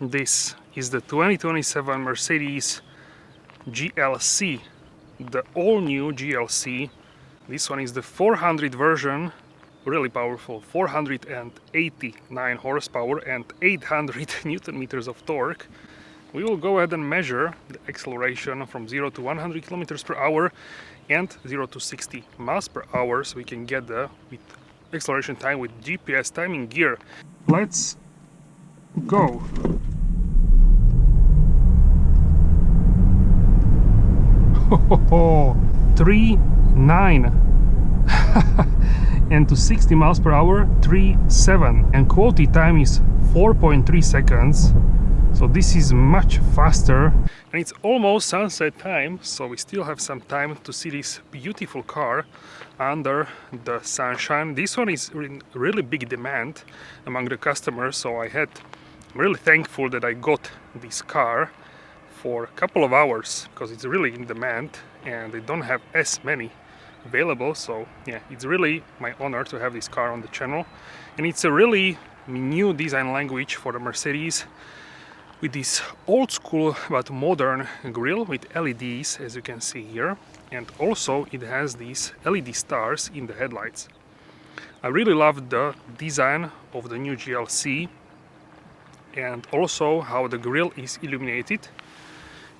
This is the 2027 Mercedes GLC, the all-new GLC. This one is the 400 version, really powerful, 489 horsepower and 800 Newton meters of torque. We will go ahead and measure the acceleration from 0 to 100 kilometers per hour and 0 to 60 miles per hour, so we can get the acceleration time with GPS timing gear. Let's go. Oh, 3.9 and to 60 miles per hour 3.7, and quoted time is 4.3 seconds, so this is much faster. And it's almost sunset time, so we still have some time to see this beautiful car under the sunshine. This one is in really big demand among the customers, so I'm really thankful that I got this car for a couple of hours, because it's really in demand and they don't have as many available. So yeah, it's really my honor to have this car on the channel. And it's a really new design language for the Mercedes, with this old school but modern grille with LEDs, as you can see here, and also it has these LED stars in the headlights. I really love the design of the new GLC, and also how the grille is illuminated,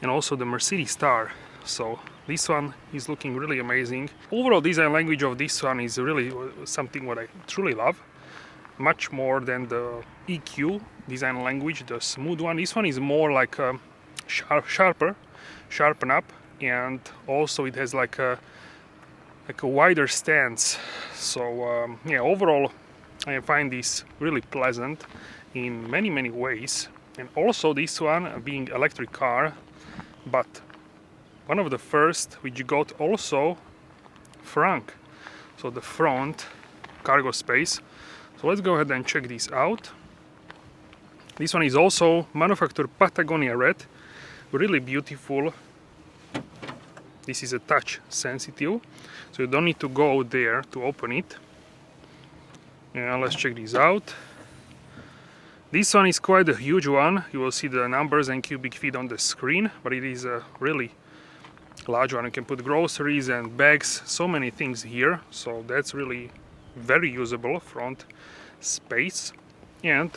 and also the Mercedes star. So this one is looking really amazing. Overall design language of this one is really something what I truly love, much more than the EQ design language, the smooth one. This one is more like a sharpen up, and also it has like a wider stance. So yeah, overall I find this really pleasant in many ways. And also this one being electric car, but one of the first which got also frunk, so the front cargo space. So let's go ahead and check this out. This one is also manufactured Patagonia red, really beautiful. This is a touch sensitive, so you don't need to go there to open it. And let's check this out. This one is quite a huge one. You will see the numbers and cubic feet on the screen, but it is a really large one. You can put groceries and bags, so many things here, so that's really very usable front space. And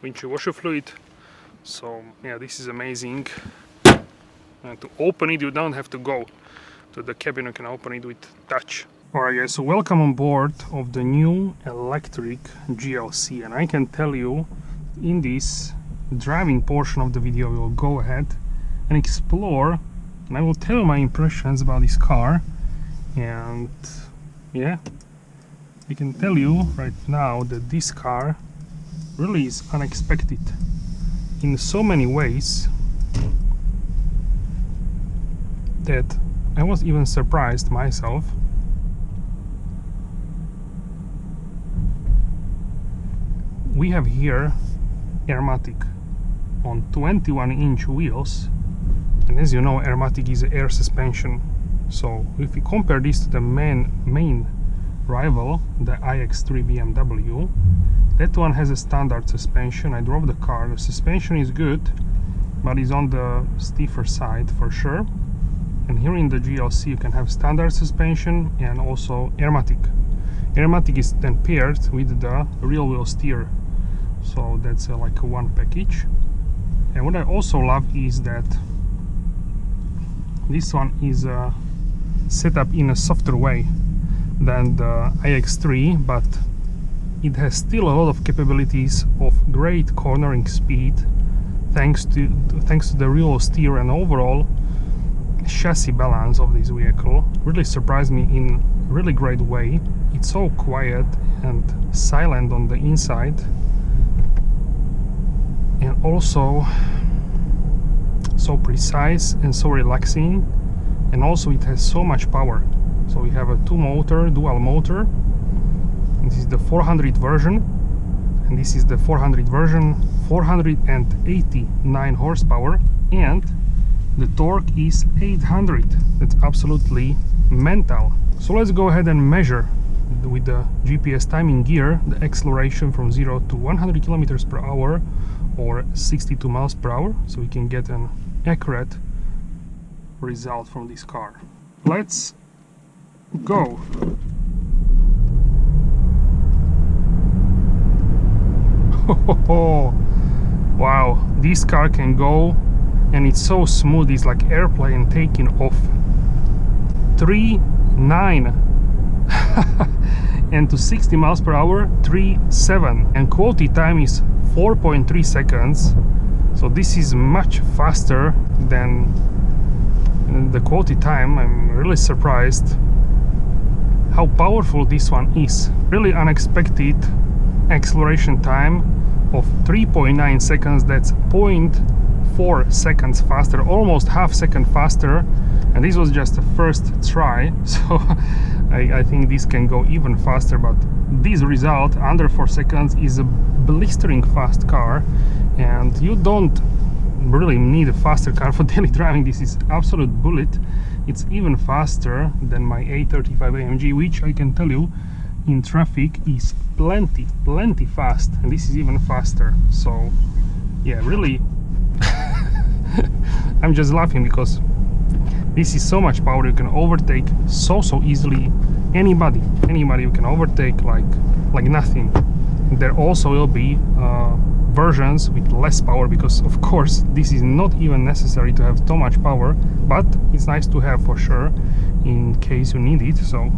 windshield washer fluid, so yeah, this is amazing. And to open it, you don't have to go to the cabin, you can open it with touch. Alright guys, so welcome on board of the new electric GLC, and I can tell you, in this driving portion of the video we will go ahead and explore, and I will tell you my impressions about this car. And yeah, I can tell you right now that this car really is unexpected in so many ways that I was even surprised myself. We have here Airmatic on 21-inch wheels, and as you know, Airmatic is air suspension. So if we compare this to the main rival, the iX3 BMW, that one has a standard suspension. I drove the car, the suspension is good, but it's on the stiffer side for sure. And here in the GLC you can have standard suspension and also Airmatic. Airmatic is then paired with the rear wheel steer, so that's like a one package. And what I also love is that this one is set up in a softer way than the iX3, but it has still a lot of capabilities of great cornering speed thanks to the rear wheel steer, and overall chassis balance of this vehicle really surprised me in a really great way. It's so quiet and silent on the inside, and also so precise and so relaxing, and also it has so much power. So we have a dual motor. This is the 400 version, and this is the 400 version, 489 horsepower, and the torque is 800. That's absolutely mental. So let's go ahead and measure with the GPS timing gear the acceleration from 0 to 100 kilometers per hour or 62 miles per hour, so we can get an accurate result from this car. Let's go. Wow, this car can go, and it's so smooth. It's like airplane taking off. 3.9 and to 60 miles per hour 3.7, and quality time is 4.3 seconds, so this is much faster than the quality time. I'm really surprised how powerful this one is. Really unexpected acceleration time of 3.9 seconds. That's 0.4 seconds faster, almost half second faster, and this was just the first try, so I think this can go even faster. But this result under 4 seconds is a blistering fast car, and you don't really need a faster car for daily driving. This is absolute bullet. It's even faster than my A35 AMG, which I can tell you in traffic is plenty fast, and this is even faster. So yeah, really I'm just laughing because this is so much power. You can overtake so easily anybody you can overtake like nothing. There also will be versions with less power, because of course this is not even necessary to have so much power, but it's nice to have for sure in case you need it. So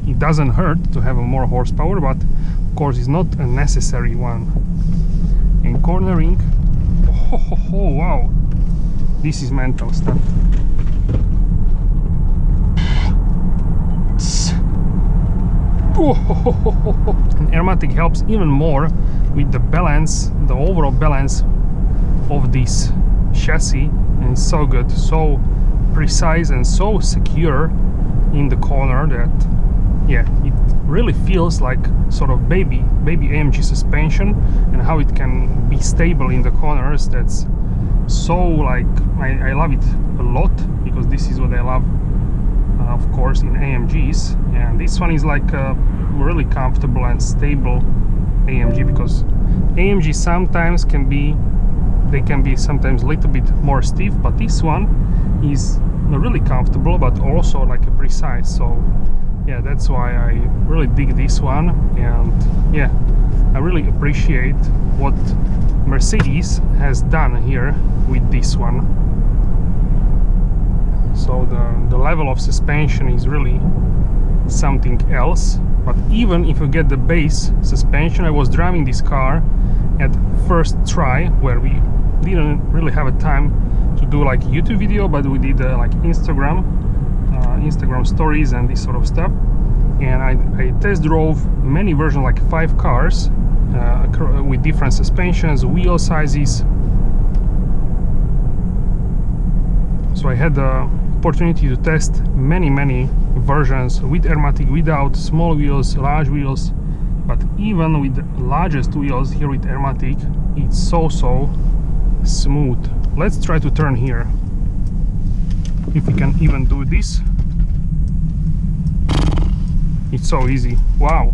it doesn't hurt to have a more horsepower, but of course it's not a necessary one. In cornering, oh wow, this is mental stuff. And Airmatic helps even more with the balance, the overall balance of this chassis, and it's so good, so precise and so secure in the corner that yeah, it really feels like sort of baby AMG suspension, and how it can be stable in the corners. That's so like I love it a lot, because this is what I love of course in AMGs, and this one is like a really comfortable and stable AMG, because AMG sometimes can be sometimes a little bit more stiff, but this one is really comfortable but also like a precise. So yeah, that's why I really dig this one, and yeah, I really appreciate what Mercedes has done here with this one. So the level of suspension is really something else. But even if you get the base suspension, I was driving this car at first try, where we didn't really have a time to do like YouTube video, but we did like Instagram stories and this sort of stuff. And I test drove many versions, like 5 cars with different suspensions, wheel sizes. So I had the opportunity to test many versions with Airmatic, without, small wheels, large wheels. But even with the largest wheels here with Airmatic, it's so smooth. Let's try to turn here, if we can even do this. It's so easy. Wow.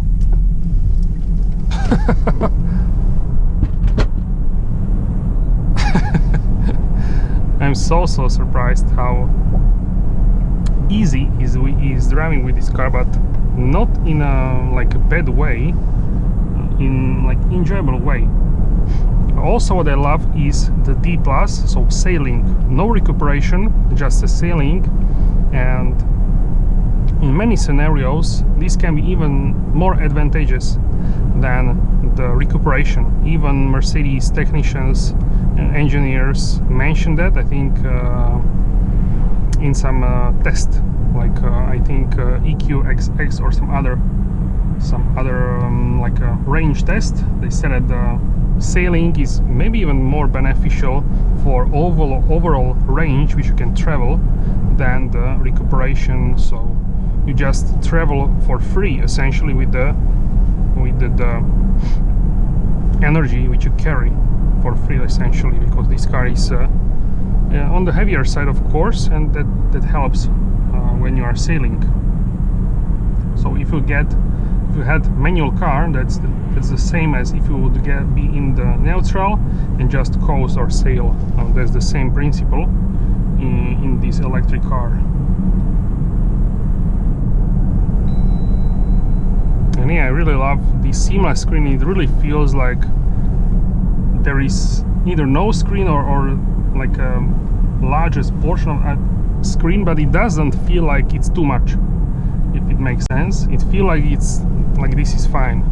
I'm so surprised how easy is driving with this car, but not in a like a bad way, in like enjoyable way. Also what I love is the D+, so sailing, no recuperation, just a sailing, and in many scenarios this can be even more advantageous than the recuperation. Even Mercedes technicians and engineers mentioned that, I think in some test, like I think EQXX or some other like a range test. They said that the sailing is maybe even more beneficial for overall range which you can travel than the recuperation. So you just travel for free essentially with the energy which you carry for free essentially, because this car is on the heavier side of course, and that helps when you are sailing. So if you had manual car, that's It's the same as if you would be in the neutral and just coast or sail. That's the same principle in this electric car. And yeah, I really love this seamless screen. It really feels like there is either no screen or like a largest portion of a screen, but it doesn't feel like it's too much, if it makes sense. It feels like it's like this is fine.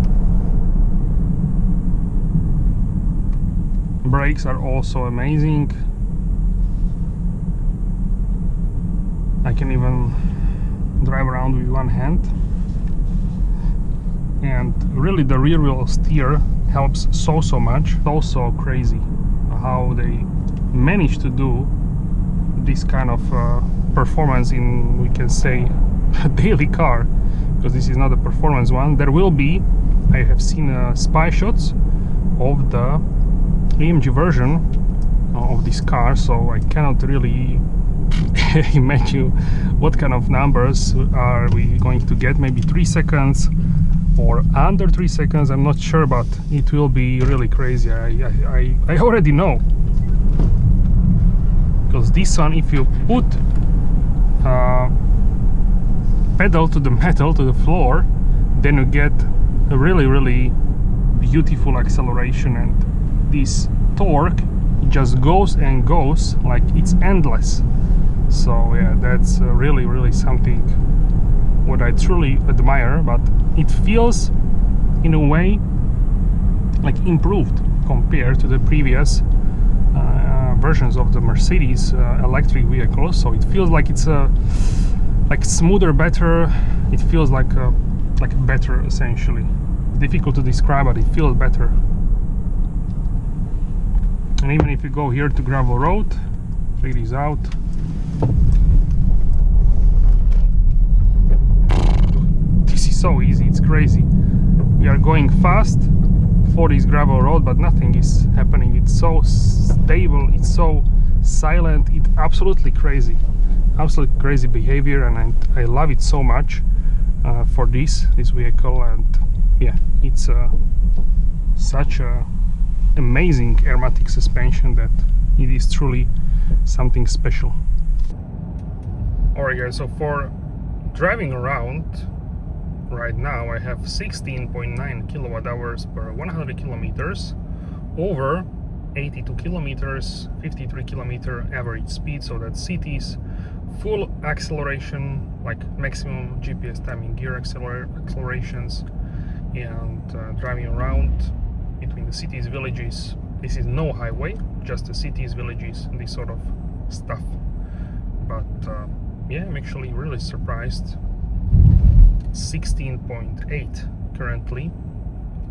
Brakes are also amazing. I can even drive around with one hand. And really the rear wheel steer helps so much. It's also crazy how they managed to do this kind of performance in, we can say, a daily car, because this is not a performance one. There will be, I have seen spy shots of the AMG version of this car, so I cannot really imagine what kind of numbers are we going to get. Maybe 3 seconds or under 3 seconds, I'm not sure, but it will be really crazy. I already know, because this one, if you put pedal to the metal, to the floor, then you get a really beautiful acceleration, and this torque, it just goes and goes like it's endless. So yeah, that's really something what I truly admire. But it feels in a way like improved compared to the previous versions of the Mercedes electric vehicles. So it feels like it's like smoother, better. It feels like better, essentially. It's difficult to describe, but it feels better. And even if you go here to gravel road, check this out. This is so easy, it's crazy. We are going fast for this gravel road, but nothing is happening. It's so stable, it's so silent. It's absolutely crazy behavior, and I love it so much for this vehicle. And yeah, it's such a amazing aromatic suspension that it is truly something special. Alright guys, so for driving around right now, I have 16.9 kilowatt hours per 100 kilometers over 82 kilometers, 53 kilometer average speed. So that's cities, full acceleration, like maximum GPS time in gear accelerations, and driving around between the cities, villages. This is no highway, just the cities, villages, and this sort of stuff. But yeah, I'm actually really surprised. 16.8 currently,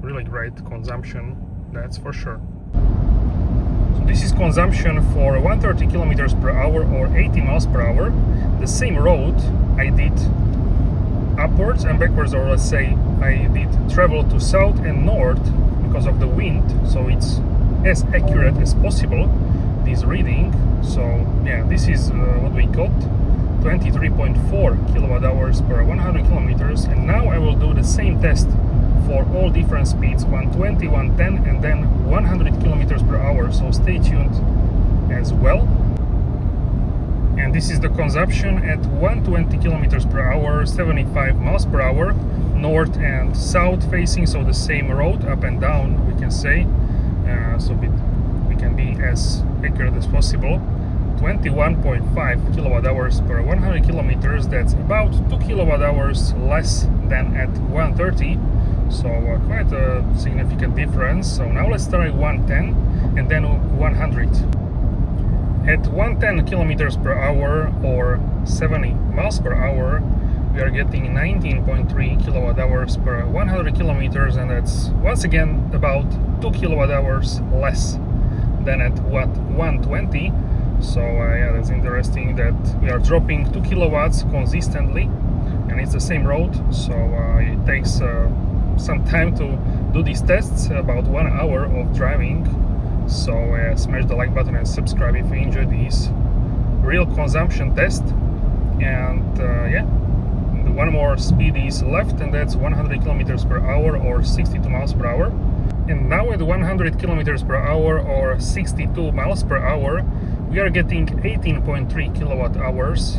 really great consumption, that's for sure. So this is consumption for 130 kilometers per hour or 80 miles per hour. The same road I did upwards and backwards, or let's say I did travel to south and north because of the wind, so it's as accurate as possible, this reading. So yeah, this is what we got, 23.4 kilowatt hours per 100 kilometers. And now I will do the same test for all different speeds, 120, 110, and then 100 kilometers per hour. So stay tuned as well. And this is the consumption at 120 kilometers per hour, 75 miles per hour, north and south facing, so the same road, up and down, we can say, so we can be as accurate as possible. 21.5 kilowatt hours per 100 kilometers, that's about 2 kilowatt hours less than at 130, so quite a significant difference. So now let's try 110 and then 100. At 110 kilometers per hour or 70 miles per hour, we are getting 19.3 kilowatt hours per 100 kilometers, and that's once again about 2 kilowatt hours less than at 120. So yeah, that's interesting that we are dropping 2 kilowatts consistently, and it's the same road. So it takes some time to do these tests, about 1 hour of driving. So smash the like button and subscribe if you enjoyed this real consumption test. And yeah, and one more speed is left, and that's 100 kilometers per hour or 62 miles per hour. And now at 100 kilometers per hour or 62 miles per hour, we are getting 18.3 kilowatt hours,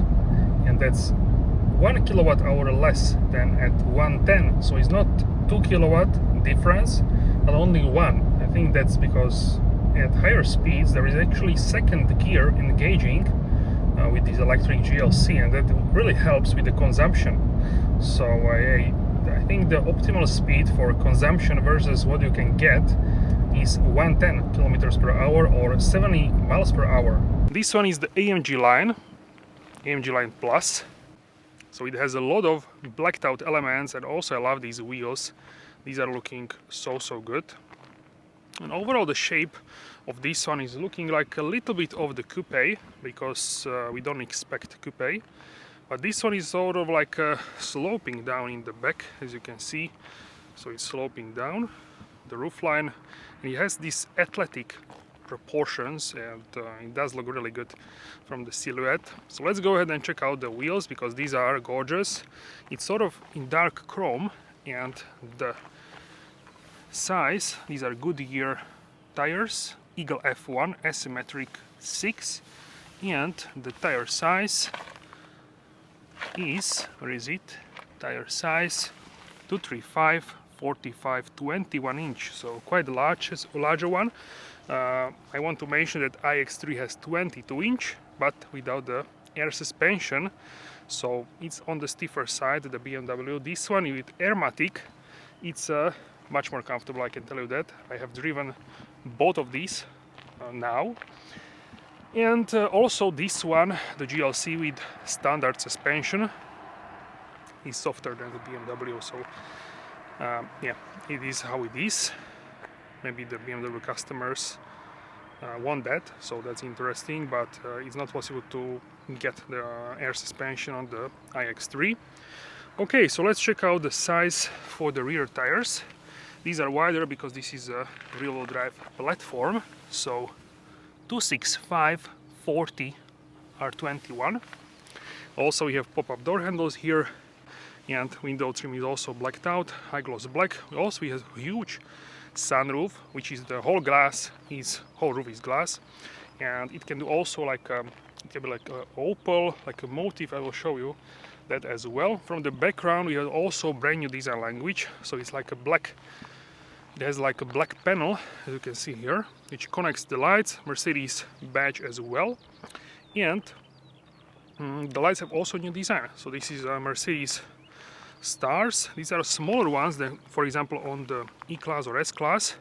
and that's 1 kilowatt hour less than at 110. So it's not 2 kilowatt difference, but only 1. I think that's because at higher speeds there is actually second gear engaging with this electric GLC, and that really helps with the consumption. So I think the optimal speed for consumption versus what you can get is 110 kilometers per hour or 70 miles per hour. This one is the AMG line Plus. So it has a lot of blacked out elements, and also I love these wheels. These are looking so good. And overall the shape of this one is looking like a little bit of the coupe, because we don't expect coupe. But this one is sort of like sloping down in the back, as you can see. So it's sloping down the roofline, and it has these athletic proportions, and it does look really good from the silhouette. So let's go ahead and check out the wheels, because these are gorgeous. It's sort of in dark chrome, and the size, these are Goodyear tires, Eagle F1 asymmetric 6, and the tire size is, where is it? Tire size 235 45 21 inch, so quite a larger one. I want to mention that iX3 has 22 inch, but without the air suspension, so it's on the stiffer side, the BMW. This one with Airmatic, it's much more comfortable, I can tell you that. I have driven both of these now. And also this one, the GLC with standard suspension, is softer than the BMW, so yeah, it is how it is. Maybe the BMW customers want that, so that's interesting, but it's not possible to get the air suspension on the iX3. Okay, so let's check out the size for the rear tires. These are wider because this is a rear-wheel drive platform, so 265 40 R21. Also we have pop-up door handles here, and window trim is also blacked out, high gloss black. Also we have huge sunroof, which is the whole roof is glass, and it can do also like it can be like a opal, like a motif. I will show you that as well. From the background we have also brand new design language, so it's like a black. It has like a black panel, as you can see here, which connects the lights, Mercedes badge as well. And the lights have also new design. So this is Mercedes stars. These are smaller ones than, for example, on the E-Class or S-Class.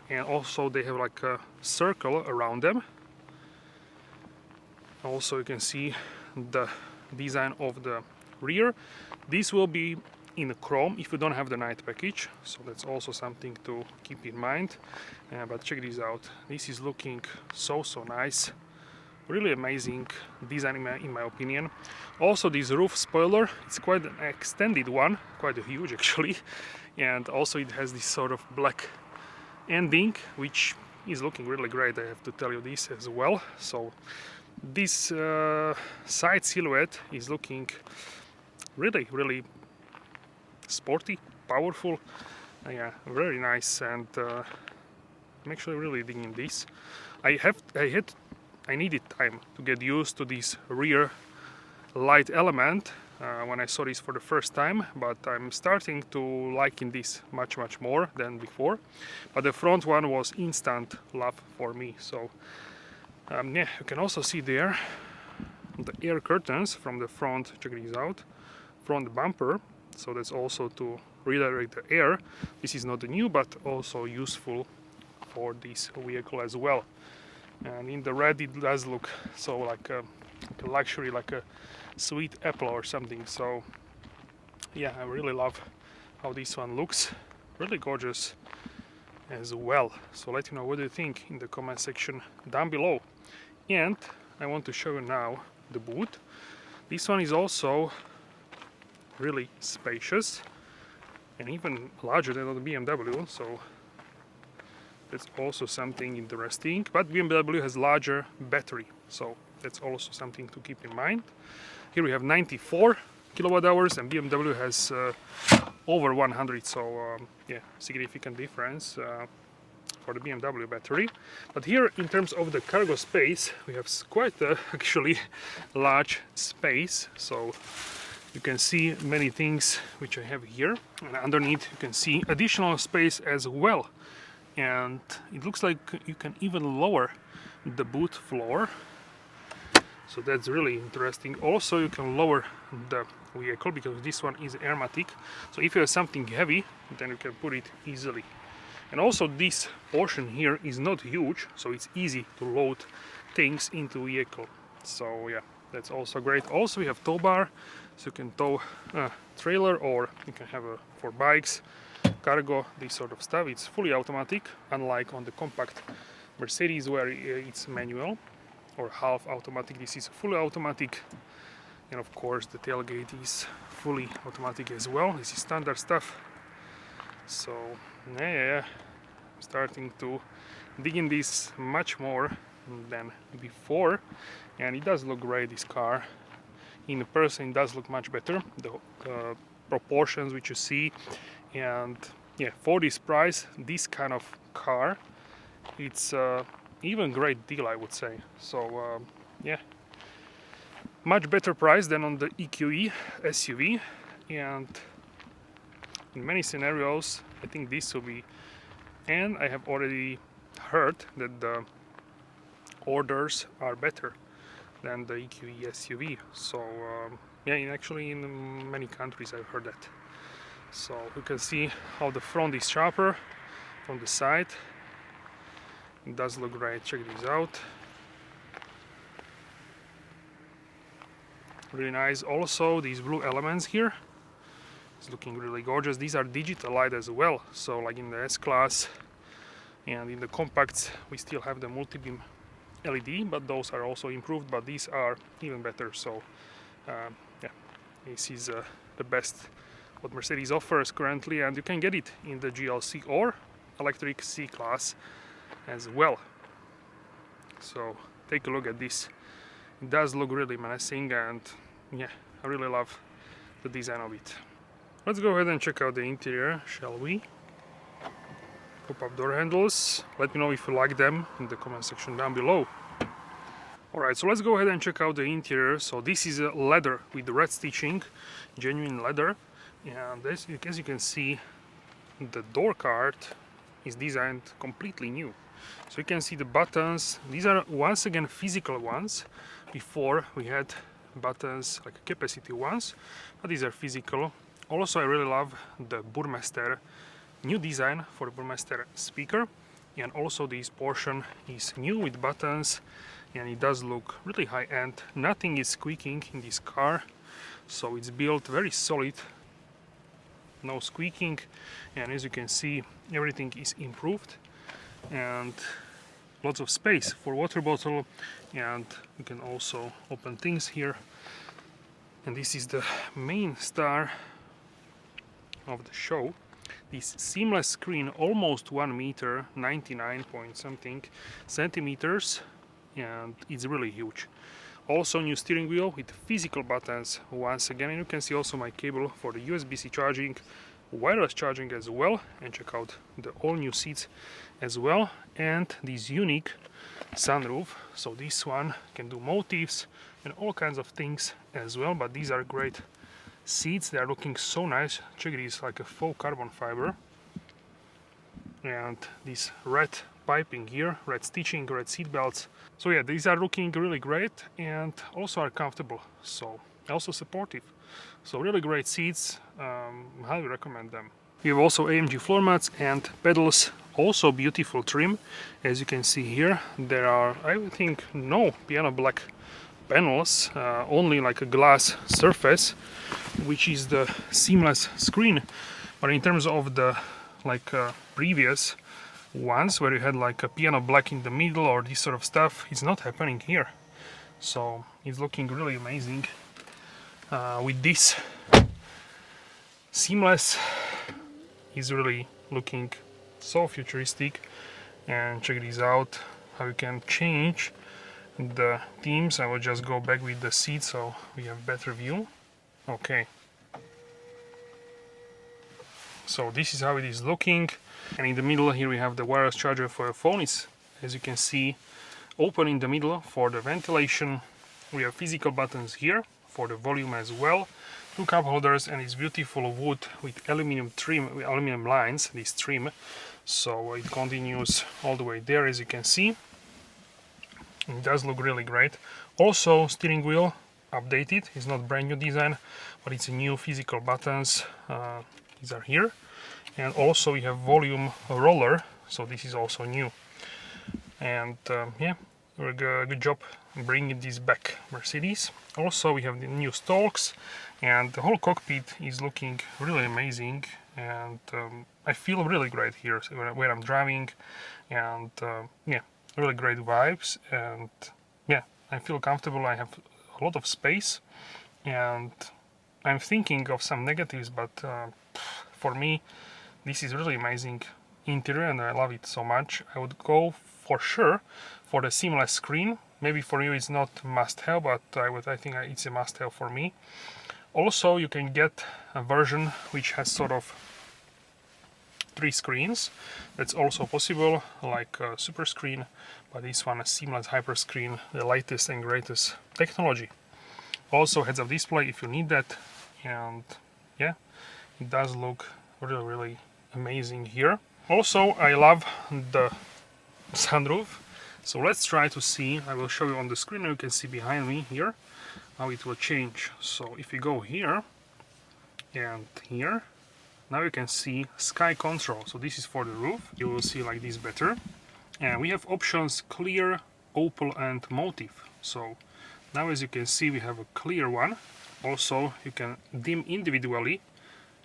And also they have like a circle around them. Also you can see the design of the rear. This will be in chrome if you don't have the night package, so that's also something to keep in mind. But check this out, this is looking so nice, really amazing design in my opinion. Also this roof spoiler, it's quite an extended one, quite huge actually, and also it has this sort of black ending, which is looking really great, I have to tell you this as well. So this side silhouette is looking really sporty, powerful, yeah, very nice, and I'm actually really digging this. I needed time to get used to this rear light element when I saw this for the first time, but I'm starting to liking this much more than before. But the front one was instant love for me. So yeah, you can also see there the air curtains from the front. Check these out, front bumper. So that's also to redirect the air. This is not new, but also useful for this vehicle as well. And in the red it does look so like a luxury, like a sweet apple or something. So yeah, I really love how this one looks, really gorgeous as well. So let me know what you think in the comment section down below. And I want to show you now the boot. This one is also really spacious and even larger than the BMW, so that's also something interesting. But BMW has larger battery, so that's also something to keep in mind. Here we have 94 kilowatt hours, and BMW has over 100, so yeah, significant difference for the BMW battery. But here, in terms of the cargo space, we have quite a actually large space, so you can see many things which I have here, and underneath you can see additional space as well, and it looks like you can even lower the boot floor, so that's really interesting. Also, you can lower the vehicle because this one is airmatic, so if you have something heavy, then you can put it easily. And also this portion here is not huge, so it's easy to load things into vehicle. So yeah, that's also great. Also we have tow bar, so you can tow a trailer, or you can have for bikes, cargo, this sort of stuff. It's fully automatic, unlike on the compact Mercedes where it's manual or half automatic. This is fully automatic, and of course the tailgate is fully automatic as well. This is standard stuff. So yeah, starting to dig in this much more than before, and it does look great, this car. In person it does look much better, the proportions which you see, and yeah, for this price, this kind of car, it's even great deal, I would say. So yeah, much better price than on the EQE SUV, and in many scenarios I think this will be, and I have already heard that the orders are better than the EQE SUV. So yeah, actually in many countries I've heard that. So you can see how the front is sharper from the side. It does look great. Check this out. Really nice. Also these blue elements here, it's looking really gorgeous. These are digital light as well, so like in the S-Class and in the compacts we still have the multi-beam LED, but those are also improved, but these are even better. So yeah, this is the best what Mercedes offers currently, and you can get it in the GLC or electric C-Class as well. So take a look at this. It does look really menacing, and yeah, I really love the design of it. Let's go ahead and check out the interior, shall we? Pop-up door handles. Let me know if you like them in the comment section down below. Alright, so let's go ahead and check out the interior. So this is a leather with red stitching, genuine leather, and as you can see, the door card is designed completely new. So you can see the buttons. These are once again physical ones. Before we had buttons like capacity ones, but these are physical. Also, I really love the Burmester new design for the Burmester speaker, and also this portion is new with buttons, and it does look really high-end. Nothing is squeaking in this car, so it's built very solid, no squeaking, and as you can see, everything is improved, and lots of space for water bottle, and you can also open things here. And this is the main star of the show, this seamless screen, almost 1 meter, 99 point something centimeters, and it's really huge. Also new steering wheel with physical buttons once again, and you can see also my cable for the USB-C charging, wireless charging as well, and check out the all new seats as well, and this unique sunroof. So this one can do motifs and all kinds of things as well, but these are great seats. They are looking so nice. Check this, like a faux carbon fiber, and this red piping here, red stitching, red seat belts. So yeah, these are looking really great, and also are comfortable, so also supportive. So really great seats, highly recommend them. We have also AMG floor mats and pedals, also beautiful trim. As you can see here, there are, I think, no piano black panels, only like a glass surface, which is the seamless screen. But in terms of the previous ones where you had like a piano black in the middle or this sort of stuff, it's not happening here. So it's looking really amazing with this seamless. Is really looking so futuristic. And check this out, how you can change the themes. I will just go back with the seat so we have better view. Okay, so this is how it is looking, and in the middle here we have the wireless charger for your phone. It's, as you can see, open in the middle for the ventilation. We have physical buttons here for the volume as well, 2 cup holders, and it's beautiful wood with aluminum trim, with aluminum lines, this trim, so it continues all the way there, as you can see. It does look really great. Also, steering wheel updated. It's not brand new design, but it's a new physical buttons. These are here, and also we have volume roller, so this is also new. And yeah, good job bringing this back, Mercedes. Also, we have the new stalks, and the whole cockpit is looking really amazing, and I feel really great here when I'm driving, and yeah, really great vibes, and yeah, I feel comfortable. I have a lot of space, and I'm thinking of some negatives, but for me this is really amazing interior and I love it so much. I would go for sure for the seamless screen. Maybe for you it's not must-have, but I think it's a must-have for me. Also, you can get a version which has sort of 3 screens. That's also possible, like a super screen, but this one a seamless hyperscreen, the latest and greatest technology. Also heads-up display if you need that, and yeah, it does look really amazing here. Also, I love the sunroof, so let's try to see. I will show you on the screen. You can see behind me here how it will change. So if you go here and here, now you can see sky control. So this is for the roof. You will see like this better. And we have options clear, opal and motif. So now as you can see we have a clear one. Also you can dim individually.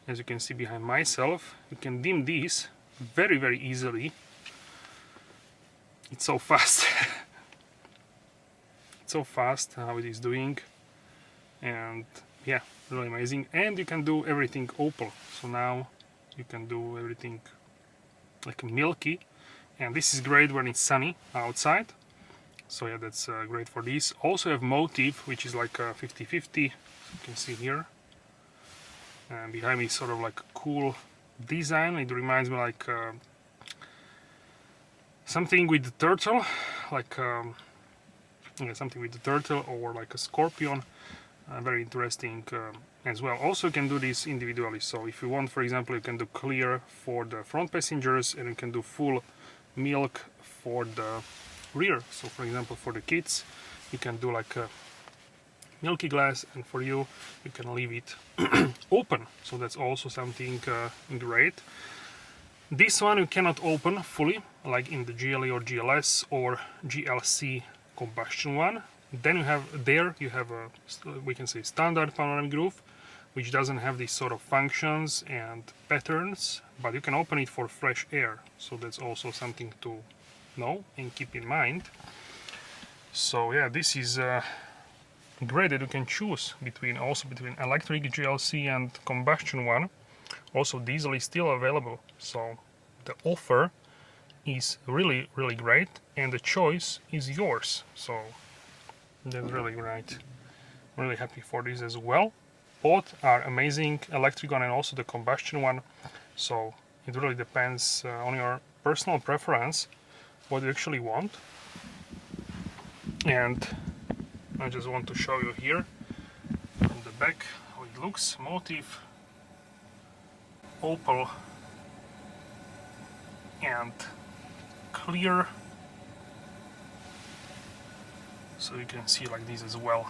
As you can see behind myself, you can dim these very easily. It's so fast. It's so fast how it is doing, and yeah, really amazing. And you can do everything opal, so now you can do everything like milky, and this is great when it's sunny outside. So yeah, that's great for this. Also have motif, which is like a 50-50. You can see here. And behind me is sort of like a cool design. It reminds me like something with the turtle, like yeah, something with the turtle, or like a scorpion. Very interesting as well. Also, you can do this individually. So if you want, for example, you can do clear for the front passengers, and you can do full milk for the rear. So for example, for the kids, you can do like a milky glass, and for you can leave it open. So that's also something great. This one you cannot open fully, like in the GLE or GLS or GLC combustion one. Then you have a, we can say, standard panoramic roof, which doesn't have these sort of functions and patterns, but you can open it for fresh air. So that's also something to know and keep in mind. So yeah, this is great that you can choose between electric GLC and combustion one. Also, diesel is still available, so the offer is really great, and the choice is yours. So that's really great. Really happy for this as well. Both are amazing, electric one and also the combustion one. So it really depends on your personal preference, what you actually want. And I just want to show you here on the back how it looks. Motif, opal and clear. So you can see like this as well.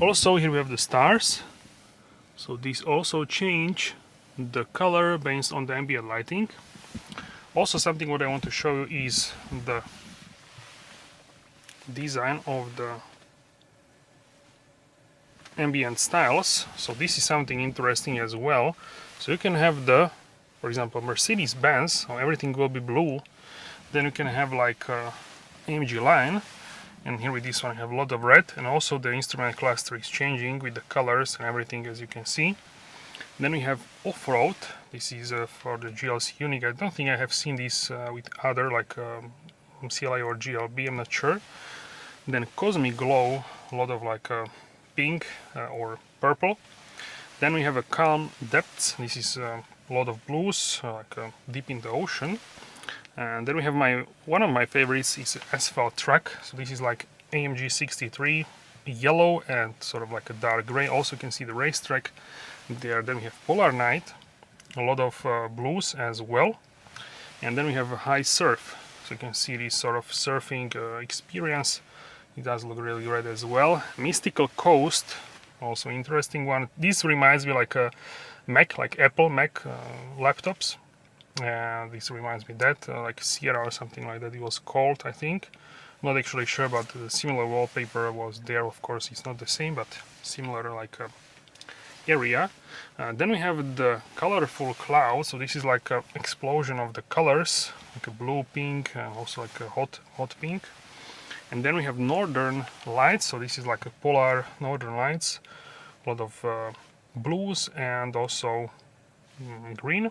Also here we have the stars. So these also change the color based on the ambient lighting. Also something what I want to show you is the design of the ambient styles. So this is something interesting as well. So you can have the, for example, Mercedes-Benz, so everything will be blue. Then you can have like AMG line, and here with this one I have a lot of red, and also the instrument cluster is changing with the colors and everything, as you can see. Then we have off-road. This is for the GLC Unique. I don't think I have seen this with other like CLA or GLB, I'm not sure. Then Cosmic Glow, a lot of like pink or purple. Then we have a calm depths. This is a lot of blues, like deep in the ocean. And then we have one of my favorites is asphalt track. So this is like AMG 63 yellow and sort of like a dark gray. Also you can see the racetrack there. Then we have polar night, a lot of blues as well. And then we have a high surf. So you can see this sort of surfing experience. It does look really great as well. Mystical Coast, also interesting one. This reminds me like a Mac, like Apple Mac laptops. This reminds me that, like Sierra or something like that it was called, I think. Not actually sure, but the similar wallpaper was there. Of course, it's not the same, but similar like area. Then we have the colorful clouds. So this is like an explosion of the colors, like a blue, pink, and also like a hot pink. And then we have northern lights. So this is like a polar northern lights, a lot of blues and also green.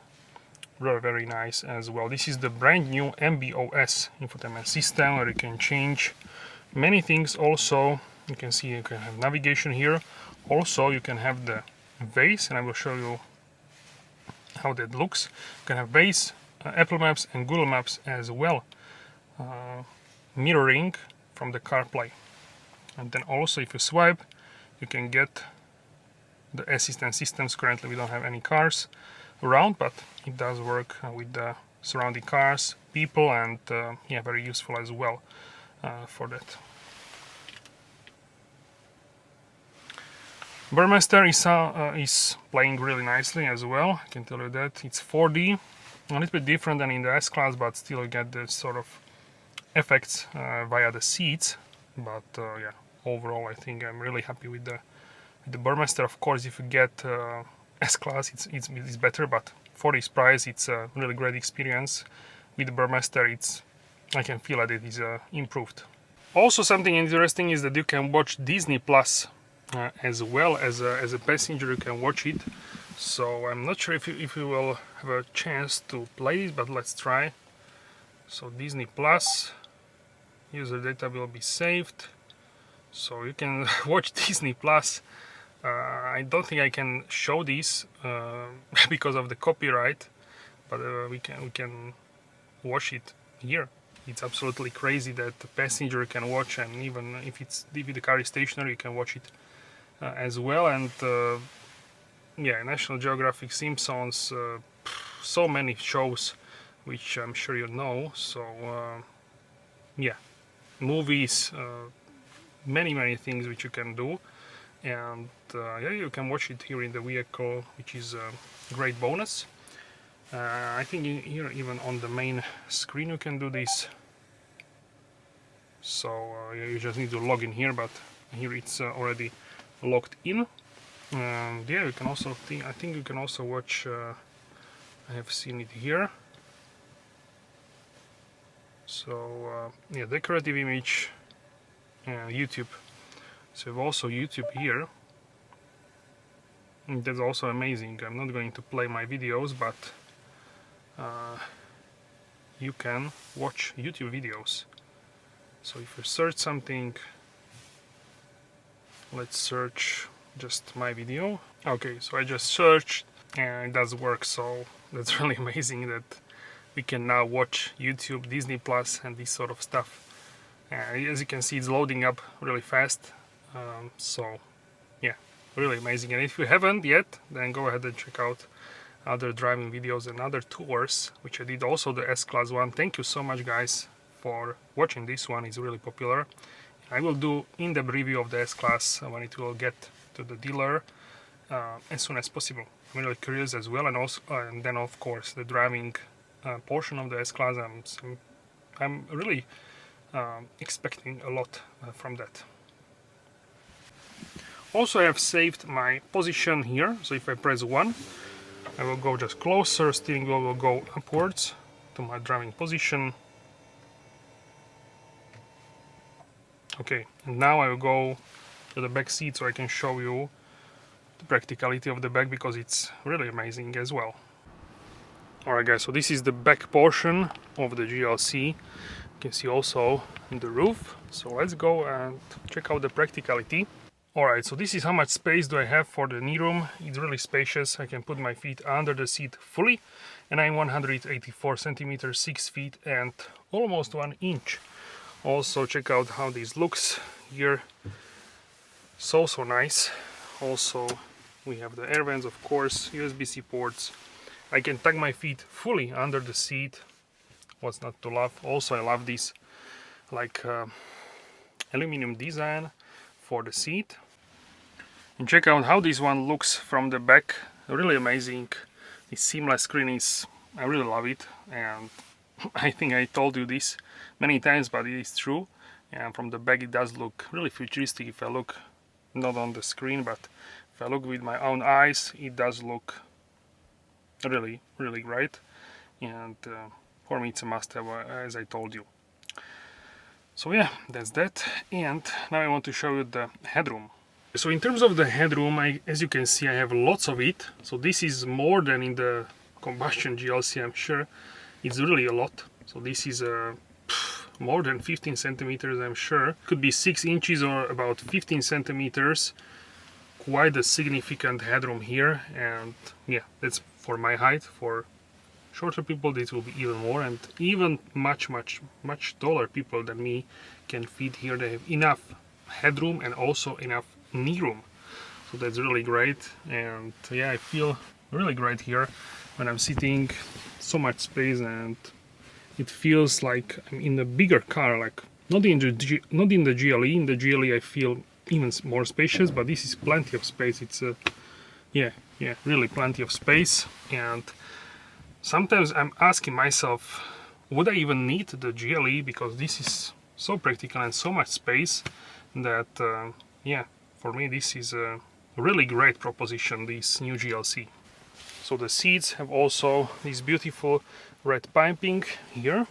Very, very nice as well. This is the brand new MB.OS infotainment system where you can change many things. Also you can see you can have navigation here. Also you can have the Waze, and I will show you how that looks. You can have Waze, Apple Maps and Google Maps as well, mirroring from the CarPlay. And then also if you swipe you can get the assistant systems. Currently we don't have any cars around, but it does work with the surrounding cars, people, and yeah, very useful as well for that. Burmester is playing really nicely as well. I can tell you that. It's 4D, a little bit different than in the S-Class, but still you get the sort of effects via the seats. But yeah, overall I think I'm really happy with the Burmester. Of course, if you get S-Class, it's better, but for this price, it's a really great experience. With the Burmester, I can feel that it is improved. Also, something interesting is that you can watch Disney Plus as well as a passenger. You can watch it. So I'm not sure if you will have a chance to play it, but let's try. So Disney Plus, user data will be saved. So you can watch Disney Plus. I don't think I can show this because of the copyright, but we can watch it here. It's absolutely crazy that the passenger can watch, and even if the car is stationary, you can watch it as well. And yeah, National Geographic, Simpsons, so many shows which I'm sure you know. So yeah, movies, many things which you can do. And yeah, you can watch it here in the vehicle, which is a great bonus. I think here even on the main screen you can do this. So you just need to log in here, but here it's already logged in. And yeah, you can also I think you can also watch. I have seen it here. So yeah, decorative image, YouTube. So we have also YouTube here. And that's also amazing. I'm not going to play my videos, but you can watch YouTube videos. So if you search something, let's search just my video. Okay, so I just searched and it does work. So that's really amazing that we can now watch YouTube, Disney Plus, and this sort of stuff. As you can see, it's loading up really fast. So yeah, really amazing. And if you haven't yet, then go ahead and check out other driving videos and other tours, which I did, also the S-Class one. Thank you so much, guys, for watching this one. It's really popular. I will do in-depth review of the S-Class when it will get to the dealer as soon as possible. I'm really curious as well, and also and then of course the driving portion of the S-Class. I'm really expecting a lot from that. Also, I have saved my position here, so if I press 1, I will go just closer, steering wheel will go upwards to my driving position. Okay, and now I will go to the back seat so I can show you the practicality of the back, because it's really amazing as well. Alright guys, so this is the back portion of the GLC. You can see also the roof. So let's go and check out the practicality. Alright, so this is how much space do I have for the knee room. It's really spacious. I can put my feet under the seat fully, and I'm 184 centimeters, 6 feet and almost 1 inch. Also check out how this looks here. So nice. Also we have the air vents, of course, USB-C ports. I can tuck my feet fully under the seat. What's not to love? Also I love this like aluminum design for the seat. And check out how this one looks from the back. Really amazing. This seamless screen is, I really love it, and I think I told you this many times, but it is true. And from the back it does look really futuristic. If I look not on the screen, but if I look with my own eyes, it does look really great. And for me it's a must-have, as I told you. So yeah, that's that. And now I want to show you the headroom. So in terms of the headroom, as you can see, I have lots of it. So this is more than in the combustion GLC, I'm sure. It's really a lot. So this is more than 15 centimeters, I'm sure. Could be 6 inches or about 15 centimeters. Quite a significant headroom here. And yeah, that's for my height. For shorter people this will be even more, and even much taller people than me can fit here. They have enough headroom and also enough knee room, so that's really great. And yeah, I feel really great here when I'm sitting. So much space, and it feels like I'm in a bigger car, like not in the GLE. In the GLE I feel even more spacious, but this is plenty of space. It's yeah, really plenty of space. And sometimes I'm asking myself, would I even need the GLE, because this is so practical and so much space that yeah, for me this is a really great proposition, this new GLC. So the seats have also this beautiful red piping here,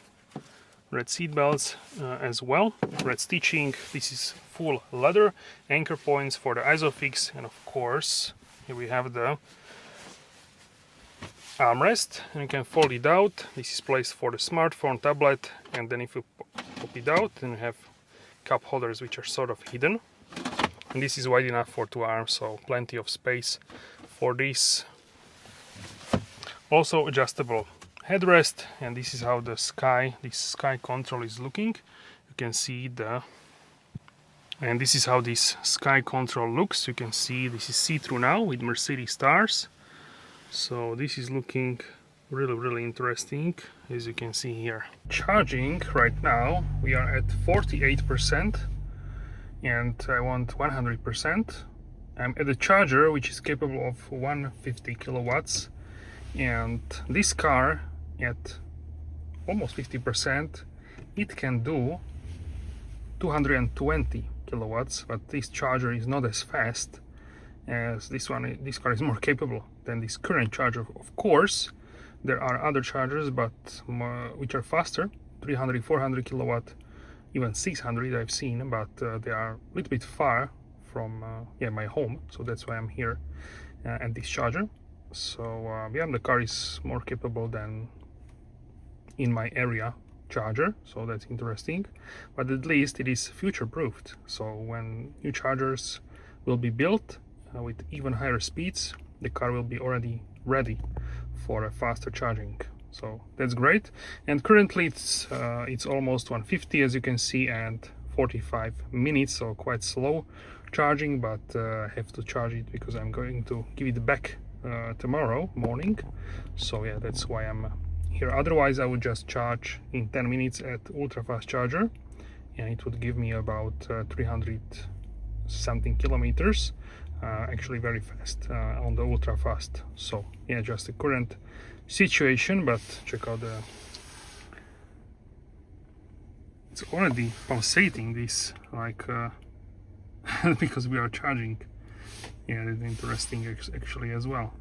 red seat belts as well, red stitching. This is full leather, anchor points for the ISOFIX, and of course here we have the armrest, and you can fold it out. This is placed for the smartphone, tablet, and then if you pop it out, then you have cup holders which are sort of hidden. And this is wide enough for 2 arms, so plenty of space for this. Also adjustable headrest, and this is how the this sky control is looking. You can see and this is how this sky control looks. You can see this is see-through now with Mercedes stars. So this is looking really interesting, as you can see here. Charging right now we are at 48%, and I want 100%. I'm at a charger which is capable of 150 kilowatts, and this car at almost 50% it can do 220 kilowatts, but this charger is not as fast as this one. This car is more capable than this current charger. Of course there are other chargers, but which are faster, 300, 400 kilowatt, even 600 I've seen, but they are a little bit far from yeah, my home, so that's why I'm here at this charger. So yeah, the car is more capable than in my area charger, so that's interesting. But at least it is future-proofed, so when new chargers will be built with even higher speeds, the car will be already ready for a faster charging. So that's great. And currently it's almost 150, as you can see, and 45 minutes, so quite slow charging, but I have to charge it because I'm going to give it back tomorrow morning. So yeah, that's why I'm here. Otherwise I would just charge in 10 minutes at ultra fast charger, and it would give me about 300 something kilometers, actually very fast on the ultra fast. So yeah, just the current situation. But check out it's already pulsating, this, like because we are charging. Yeah, it's interesting actually as well.